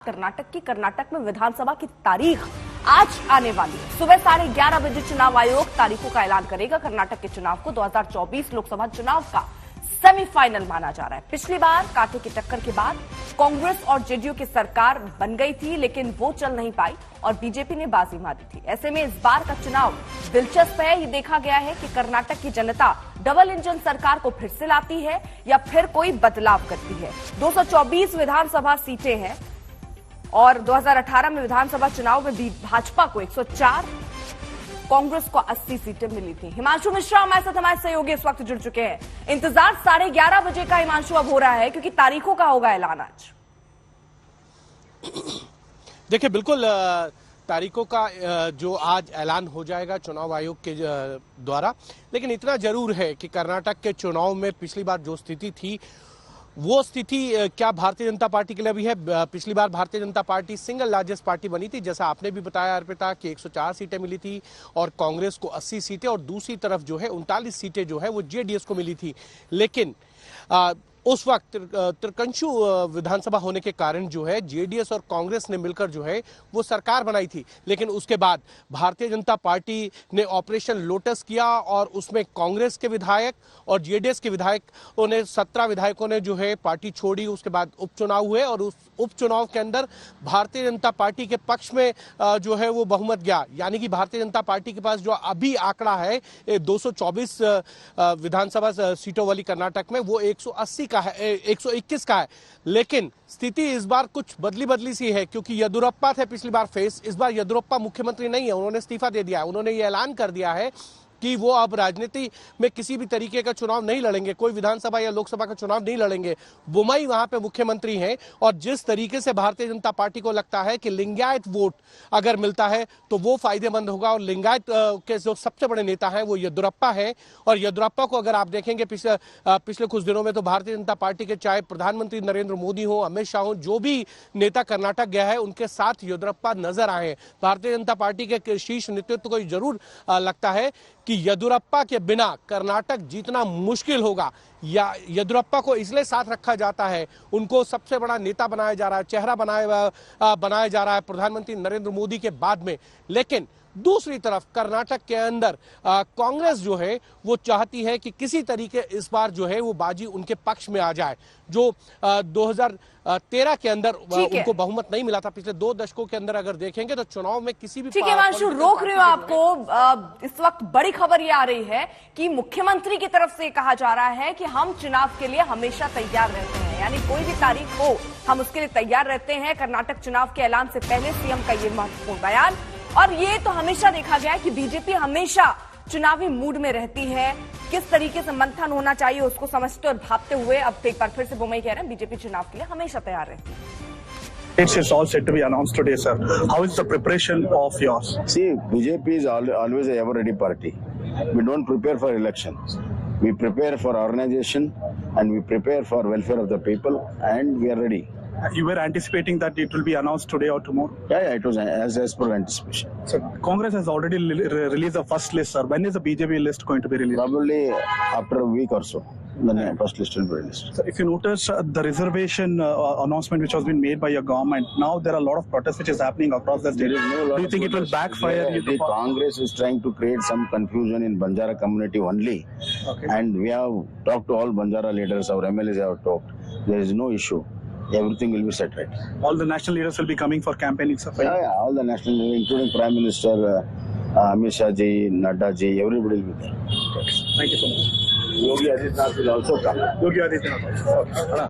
कर्नाटक में विधानसभा की तारीख आज आने वाली है। सुबह 11:30 बजे चुनाव आयोग तारीखों का ऐलान करेगा। कर्नाटक के चुनाव को 2024 लोकसभा चुनाव का सेमीफाइनल माना जा रहा है। पिछली बार कांटे की टक्कर के बाद कांग्रेस और जेडीयू की सरकार बन गई थी, लेकिन वो चल नहीं पाई और बीजेपी ने बाजी मारी थी। ऐसे में इस बार का चुनाव दिलचस्प है। ये देखा गया है कि कर्नाटक की जनता डबल इंजन सरकार को फिर से लाती है या फिर कोई बदलाव करती है। 224 विधानसभा सीटें हैं और 2018 में विधानसभा चुनाव में भाजपा को 104, कांग्रेस को 80 सीटें मिली थी। हिमांशु मिश्रा हमारे साथ हमारे सहयोगी इस वक्त जुड़ चुके हैं। इंतजार 11:30 बजे का हिमांशु अब हो रहा है, क्योंकि तारीखों का होगा ऐलान आज। देखिए, बिल्कुल तारीखों का जो आज ऐलान हो जाएगा चुनाव आयोग के द्वारा, लेकिन इतना जरूर है कि कर्नाटक के चुनाव में पिछली बार जो स्थिति थी वो स्थिति क्या भारतीय जनता पार्टी के लिए भी है। पिछली बार Bharatiya Janata party single largest party बनी थी, जैसा आपने भी बताया अर्पिता, कि 104 सीटें मिली थी और कांग्रेस को 80 सीटें और दूसरी तरफ जो है 39 सीटें जो है वो जेडीएस को मिली थी। लेकिन उस वक्त त्रिकंशु विधानसभा होने के कारण जो है जेडीएस और कांग्रेस ने मिलकर जो है वो सरकार बनाई थी। लेकिन उसके बाद भारतीय जनता पार्टी ने ऑपरेशन लोटस किया और उसमें कांग्रेस के विधायक और जेडीएस के विधायकों ने 17 विधायकों ने जो है पार्टी छोड़ी। उसके बाद उपचुनाव हुए और उस उपचुनाव के अंदर भारतीय जनता पार्टी के पक्ष में जो है वो बहुमत गया, यानी कि भारतीय जनता पार्टी के पास जो अभी आंकड़ा है 224 विधानसभा सीटों वाली कर्नाटक में, वो 180 का है, 121 का है। लेकिन स्थिति इस बार कुछ बदली सी है, क्योंकि येदियुरप्पा थे पिछली बार फेस। इस बार येदियुरप्पा मुख्यमंत्री नहीं है, उन्होंने इस्तीफा दे दिया है। उन्होंने ये ऐलान कर दिया है कि वो अब राजनीति में किसी भी तरीके का चुनाव नहीं लड़ेंगे, कोई विधानसभा या लोकसभा का चुनाव नहीं लड़ेंगे। बोम्मई वहां पे मुख्यमंत्री हैं और जिस तरीके से भारतीय जनता पार्टी को लगता है कि लिंगायत वोट अगर मिलता है तो वो फायदेमंद होगा, और लिंगायत के जो सबसे बड़े नेता हैं वो येदियुरप्पा है। और येदियुरप्पा को अगर आप देखेंगे पिछले कुछ दिनों में, तो भारतीय जनता पार्टी के चाहे प्रधानमंत्री नरेंद्र मोदी हो, अमित शाह हो, जो भी नेता कर्नाटक गया है उनके साथ येदियुरप्पा नजर आए। भारतीय जनता पार्टी के शीर्ष नेतृत्व को जरूर लगता है कि येदियुरप्पा के बिना कर्नाटक जीतना मुश्किल होगा, या येदियुरप्पा को इसलिए साथ रखा जाता है, उनको सबसे बड़ा नेता बनाया जा रहा है, चेहरा बनाया जा रहा है प्रधानमंत्री नरेंद्र मोदी के बाद में। लेकिन दूसरी तरफ कर्नाटक के अंदर कांग्रेस जो है वो चाहती है कि किसी तरीके इस बार जो है वो बाजी उनके पक्ष में आ जाए। जो 2013 के अंदर उनको बहुमत नहीं मिला था, पिछले 2 दशकों के अंदर अगर देखेंगे तो चुनाव में किसी भी। ठीक है हिमांशु, रोक रहे हो आपको। इस वक्त बड़ी खबर ये आ रही है कि मुख्यमंत्री की तरफ से कहा जा रहा है कि हम चुनाव के लिए हमेशा तैयार रहते हैं, यानी कोई भी तारीख हो हम उसके लिए तैयार रहते हैं। कर्नाटक चुनाव के ऐलान से पहले सीएम का ये महत्वपूर्ण बयान। और ये तो हमेशा देखा गया है कि बीजेपी हमेशा चुनावी मूड में रहती है, किस तरीके से मंथन होना चाहिए उसको समझते और भापते हुए अब एक बार फिर से बोम्मई कह रहे हैं बीजेपी चुनाव के लिए हमेशा तैयार रहती है। It's all set to be announced today, sir. How is the preparation of yours? See, BJP is always a ever-ready party. We don't prepare for elections. We prepare for organization and we prepare for welfare of the people, and we are ready. You were anticipating that it will be announced today or tomorrow? Yeah, it was as per anticipation. So Congress has already released the first list, sir. When is the BJP list going to be released? Probably after a week or so. The first list will be released. So if you notice the reservation announcement which has been made by your government, now there are a lot of protests which is happening across the state. Do you think it will backfire? The Congress is trying to create some confusion in Banjara community only. Okay. And we have talked to all Banjara leaders, our MLAs have talked. There is no issue. Everything will be set right. All the national leaders will be coming for campaigning, sir? Yeah, all the national leaders, including Prime Minister Amit Shah ji, Nadda ji, everybody will be there. Thank you so much. Yogi Adityanath will also come. Yogi Adityanath. Okay.